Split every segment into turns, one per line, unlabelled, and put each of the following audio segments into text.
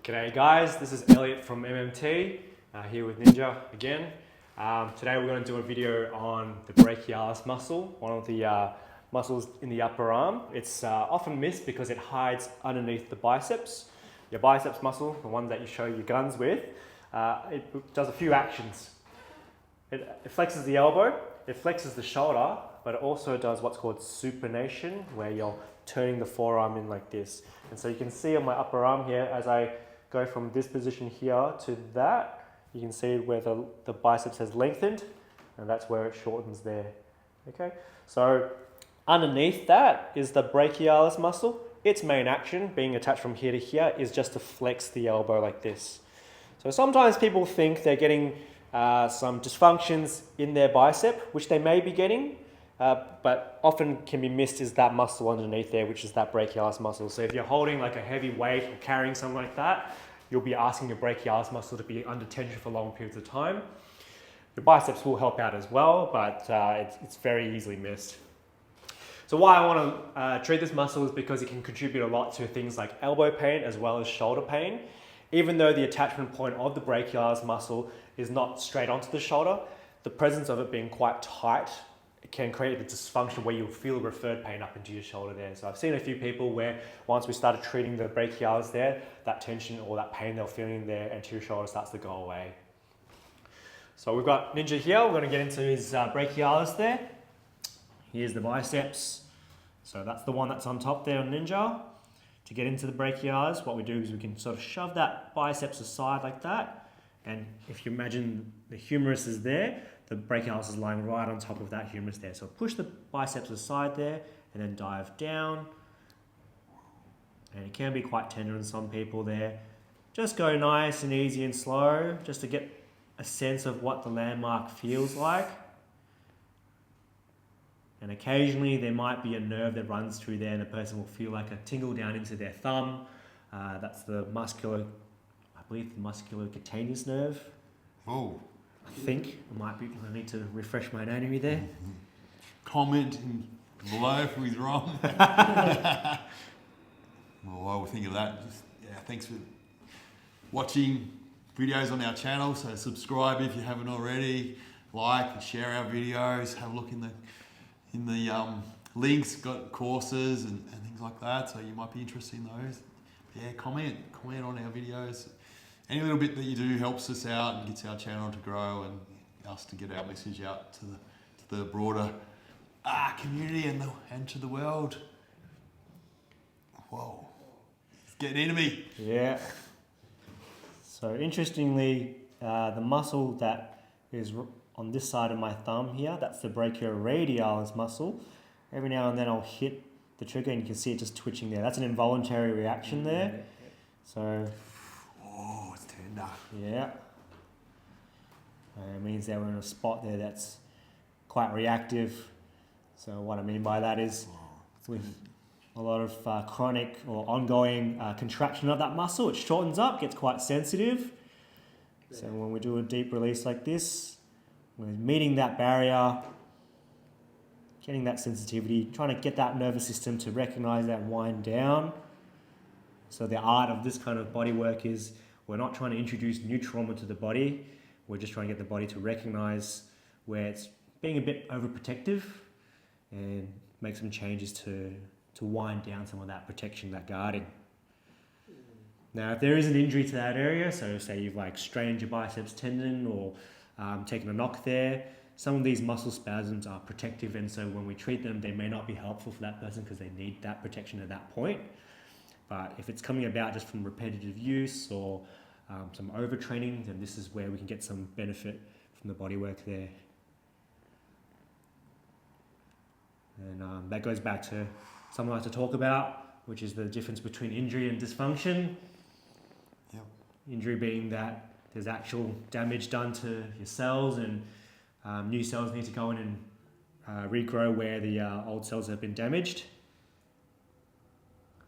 G'day guys, this is Elliot from MMT, here with Ninja again. Today we're going to do a video on the brachialis muscle, one of the muscles in the upper arm. It's often missed because it hides underneath the biceps. Your biceps muscle, the one that you show your guns with, it does a few actions. It flexes the elbow, it flexes the shoulder, but it also does what's called supination, where you're turning the forearm in like this. And so you can see on my upper arm here, as I go from this position here to that, you can see where the biceps has lengthened, and that's where it shortens there. Okay, so underneath that is the brachialis muscle. Its main action, being attached from here to here, is just to flex the elbow like this. So sometimes people think they're getting some dysfunctions in their bicep, which they may be getting, but often can be missed is that muscle underneath there, which is that brachialis muscle. So if you're holding like a heavy weight or carrying something like that, you'll be asking your brachialis muscle to be under tension for long periods of time. Your biceps will help out as well, but it's very easily missed. So why I want to treat this muscle is because it can contribute a lot to things like elbow pain as well as shoulder pain. Even though the attachment point of the brachialis muscle is not straight onto the shoulder, the presence of it being quite tight can create a dysfunction where you'll feel referred pain up into your shoulder there. So I've seen a few people where once we started treating the brachialis there, that tension or that pain they're feeling in their anterior shoulder starts to go away. So we've got Ninja here. We're going to get into his brachialis there. Here's the biceps. So that's the one that's on top there on Ninja. To get into the brachialis, what we do is we can sort of shove that biceps aside like that. And if you imagine the humerus is there, the brachialis is lying right on top of that humerus there. So push the biceps aside there and then dive down. And it can be quite tender in some people there. Just go nice and easy and slow just to get a sense of what the landmark feels like. And occasionally there might be a nerve that runs through there and the person will feel like a tingle down into their thumb. That's the muscular, I believe the musculocutaneous nerve.
Oh.
I think I need to refresh my anatomy there.
Comment below if we're wrong. Well, while we think of that, thanks for watching videos on our channel. So subscribe if you haven't already. Like and share our videos. Have a look in the links. Got courses and things like that. So you might be interested in those. Yeah, comment on our videos. Any little bit that you do helps us out and gets our channel to grow and us to get our message out to the broader community and to the world. Whoa, it's getting into me.
Yeah. So interestingly, the muscle that is on this side of my thumb here, that's the brachioradialis muscle. Every now and then I'll hit the trigger and you can see it just twitching there. That's an involuntary reaction there. So.
Oh, it's tender.
Yeah. It means that we're in a spot there that's quite reactive. So what I mean by that is with a lot of chronic or ongoing contraction of that muscle, it shortens up, gets quite sensitive. So when we do a deep release like this, we're meeting that barrier, getting that sensitivity, trying to get that nervous system to recognize that wind down. So the art of this kind of body work is we're not trying to introduce new trauma to the body. We're just trying to get the body to recognize where it's being a bit overprotective and make some changes to wind down some of that protection, that guarding. Now, if there is an injury to that area, so say you've like strained your biceps tendon or taken a knock there, some of these muscle spasms are protective, and so when we treat them, they may not be helpful for that person because they need that protection at that point. But if it's coming about just from repetitive use or some overtraining, then this is where we can get some benefit from the body work there. And that goes back to something I like to talk about, which is the difference between injury and dysfunction.
Yep.
Injury being that there's actual damage done to your cells and new cells need to go in and regrow where the old cells have been damaged.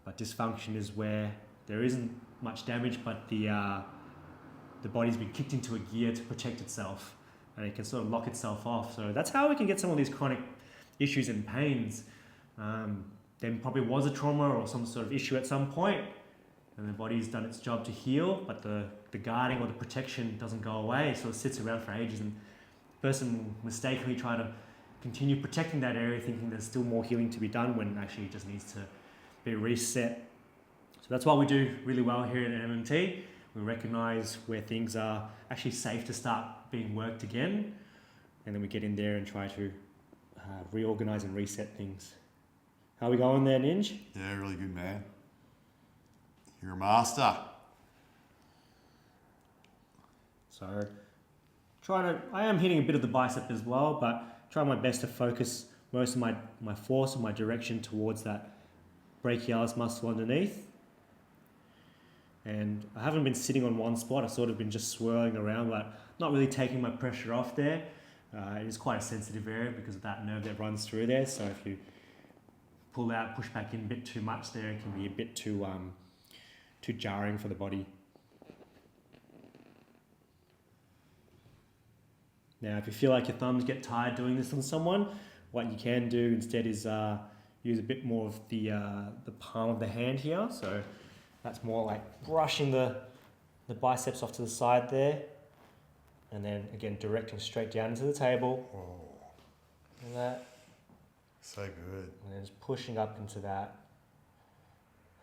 But dysfunction is where there isn't much damage, but the body's been kicked into a gear to protect itself, and it can sort of lock itself off. So that's how we can get some of these chronic issues and pains. There probably was a trauma or some sort of issue at some point, and the body's done its job to heal, but the guarding or the protection doesn't go away, so it sits around for ages, and the person mistakenly try to continue protecting that area, thinking there's still more healing to be done when actually it just needs to be reset. So that's what we do really well here at MMT. We recognize where things are actually safe to start being worked again, and then we get in there and try to reorganize and reset things. How are we going there, Ninj?
Yeah, really good, man. You're a master.
So I am hitting a bit of the bicep as well, but trying my best to focus most of my force and my direction towards that brachialis muscle underneath. And I haven't been sitting on one spot, I've sort of been just swirling around, but not really taking my pressure off there. It is quite a sensitive area because of that nerve that runs through there, so if you pull out, push back in a bit too much there, it can be a bit too jarring for the body. Now, if you feel like your thumbs get tired doing this on someone, what you can do instead is use a bit more of the palm of the hand here. So that's more like brushing the biceps off to the side there, and then again directing straight down into the table.
Oh,
And that.
so good.
And then just pushing up into that.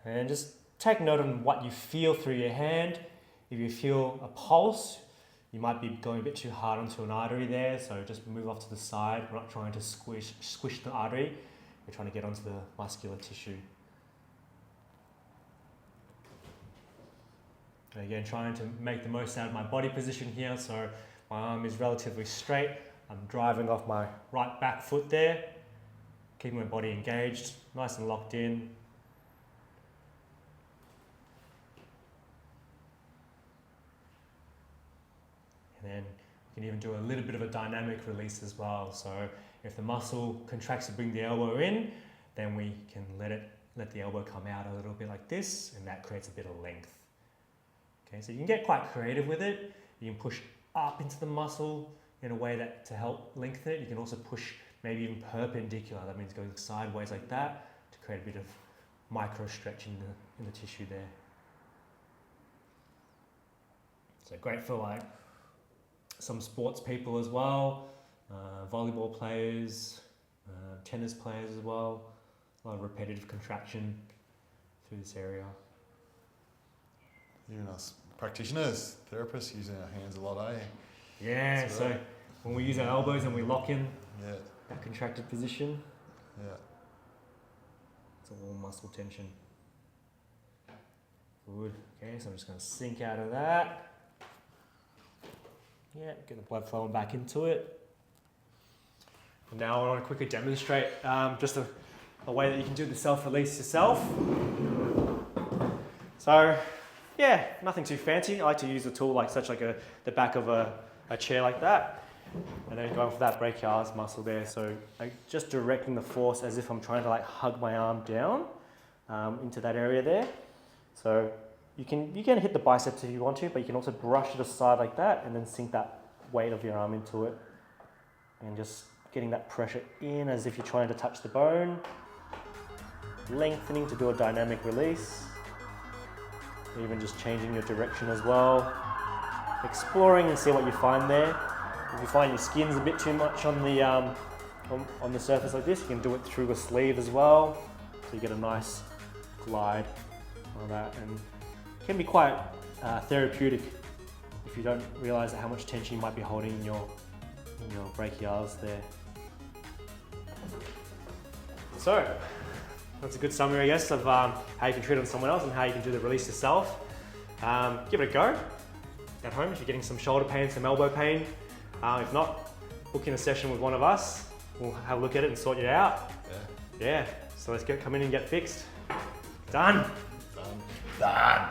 And just take note of what you feel through your hand. If you feel a pulse, you might be going a bit too hard onto an artery there, so just move off to the side. We're not trying to squish the artery, we're trying to get onto the muscular tissue. And again, trying to make the most out of my body position here, so my arm is relatively straight. I'm driving off my right back foot there, keeping my body engaged, nice and locked in. And then you can even do a little bit of a dynamic release as well. So if the muscle contracts to bring the elbow in, then we can let the elbow come out a little bit like this, and that creates a bit of length. Okay, so you can get quite creative with it. You can push up into the muscle in a way that to help lengthen it. You can also push maybe even perpendicular. That means going sideways like that to create a bit of micro stretch in the tissue there. So great for like some sports people as well, volleyball players, tennis players as well. A lot of repetitive contraction through this area.
Even us practitioners, therapists, using our hands a lot, eh?
Yeah,
That's
so
right.
when we use our elbows and we lock in
Yeah,
that contracted position,
yeah.
it's a little muscle tension. Good. Okay, so I'm just going to sink out of that. Yeah, get the blood flowing back into it. And now I want to quickly demonstrate just a way that you can do the self-release yourself. So, yeah, nothing too fancy. I like to use a tool like the back of a chair like that. And then going for that brachialis muscle there. So I'm just directing the force as if I'm trying to like hug my arm down into that area there. So you can hit the biceps if you want to, but you can also brush it aside like that and then sink that weight of your arm into it. And just getting that pressure in as if you're trying to touch the bone. Lengthening to do a dynamic release. Even just changing your direction as well. Exploring and see what you find there. If you find your skin's a bit too much on the surface like this, you can do it through a sleeve as well. So you get a nice glide on that, and it can be quite therapeutic if you don't realise how much tension you might be holding in your brachialis there. So that's a good summary, I guess, of how you can treat it on someone else and how you can do the release yourself. Give it a go at home if you're getting some shoulder pain, some elbow pain. If not, book in a session with one of us. We'll have a look at it and sort you out. Yeah, so let's come in and get fixed. Done.
Done.